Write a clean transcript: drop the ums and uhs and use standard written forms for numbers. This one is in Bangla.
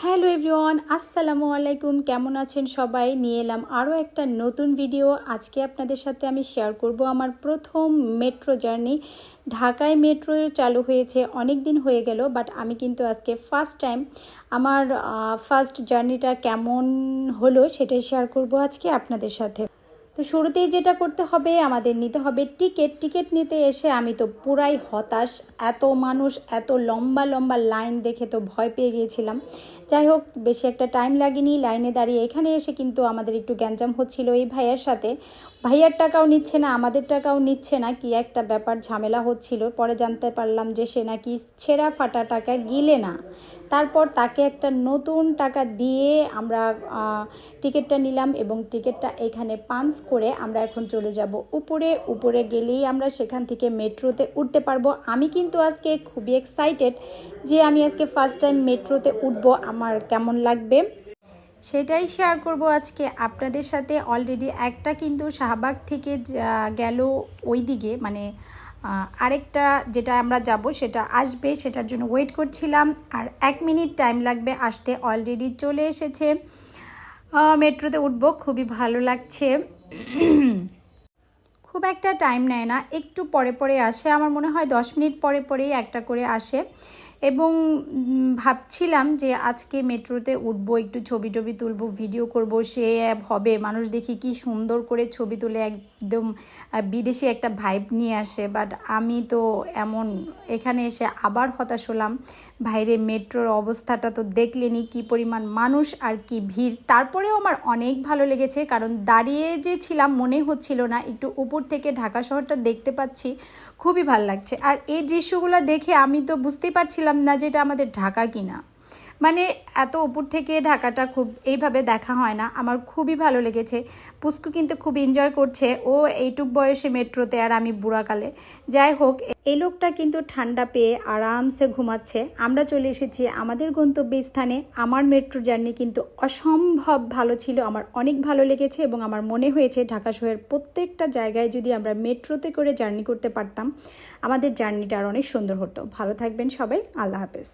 হ্যালো এভরিওয়ান, আসসালামু আলাইকুম। কেমন আছেন সবাই? নিয়ে এলাম আরও একটা নতুন ভিডিও। আজকে আপনাদের সাথে আমি শেয়ার করব আমার প্রথম মেট্রো জার্নি। ঢাকায় মেট্রো চালু হয়েছে অনেক দিন হয়ে গেল, বাট আমি কিন্তু আজকে ফার্স্ট টাইম আমার ফার্স্ট জার্নিটা কেমন হলো সেটাই শেয়ার করব আজকে আপনাদের সাথে। তো শুরুতেই যেটা করতে হবে, আমাদের নিতে হবে টিকিট নিতে এসে আমি তো পুরাই হতাশ। এত মানুষ, এত লম্বা লম্বা লাইন দেখে তো ভয় পেয়ে গিয়েছিলাম। যাই হোক, বেশি একটা টাইম লাগেনি লাইনে দাঁড়িয়ে। এখানে এসে কিন্তু আমাদের একটু গ্যাঞ্জাম হচ্ছিল এই ভাইয়ার সাথে। ভাইয়ার টাকাও নিচ্ছে না, আমাদের টাকাও নিচ্ছে না, কি একটা ব্যাপার ঝামেলা হচ্ছিল। পরে জানতে পারলাম যে সে নাকি ছেঁড়া ফাটা টাকা গিলে না। তারপর তাকে একটা নতুন টাকা দিয়ে আমরা টিকিটটা নিলাম এবং টিকিটটা এখানে পাঞ্চ করে আমরা এখন চলে যাব উপরে গেলেই আমরা সেখান থেকে মেট্রোতে উঠতে পারবো। আমি কিন্তু আজকে খুবই এক্সাইটেড যে আমি আজকে ফার্স্ট টাইম মেট্রোতে উঠবো, আমার কেমন লাগবে সেটাই শেয়ার করব আজকে আপনাদের সাথে। অলরেডি একটা কিন্তু শাহবাগ থেকে গেল ওই দিকে, মানে আরেকটা যেটা আমরা যাব সেটা আসবে, সেটার জন্য ওয়েট করছিলাম। আর 1 মিনিট টাইম লাগবে আসতে। অলরেডি চলে এসেছে, মেট্রোতে উঠবো, খুবই ভালো লাগছে। খুব একটা টাইম নেয় না, একটু পরে পরে আসে, আমার মনে হয় 10 মিনিট পরে পরেই একটা করে আসে। এবং ভাবছিলাম যে আজকে মেট্রোতে উঠবো, একটু ছবি টবি তুলবো, ভিডিও করব, সে হবে। মানুষ দেখি কি সুন্দর করে ছবি তুলে একদম বিদেশি একটা ভাইব নিয়ে আসে, বাট আমি তো এমন এখানে এসে আবার হতাশ হলাম। বাইরে মেট্রোর অবস্থাটা তো দেখলেনি, কি পরিমাণ মানুষ আর কি ভিড়। তারপরেও আমার অনেক ভালো লেগেছে, কারণ দাঁড়িয়ে যে ছিলাম মনে হচ্ছিল না, একটু উপর থেকে ঢাকা শহরটা দেখতে পাচ্ছি, খুবই ভালো লাগছে। আর এই দৃশ্যগুলো দেখে আমি তো বুঝতেই পারছিলাম না যে এটা আমাদের ঢাকা কিনা। মানে এত উপর থেকে ঢাকাটা খুব এইভাবে দেখা হয় না। আমার খুবই ভালো লেগেছে। পুস্কু কিন্তু খুব এনজয় করছে, ও এইটুক বয়সে মেট্রোতে, আর আমি বুড়াকালে। যাই হোক, এই লোকটা কিন্তু ঠান্ডা পেয়ে আরামসে ঘুমাচ্ছে। আমরা চলে এসেছি আমাদের গন্তব্যস্থানে। আমার মেট্রো জার্নি কিন্তু অসম্ভব ভালো ছিল, আমার অনেক ভালো লেগেছে এবং আমার মনে হয়েছে ঢাকা শহরের প্রত্যেকটা জায়গায় যদি আমরা মেট্রোতে করে জার্নি করতে পারতাম, আমাদের জার্নিটা আর অনেক সুন্দর হতো। ভালো থাকবেন সবাই, আল্লাহ হাফেজ।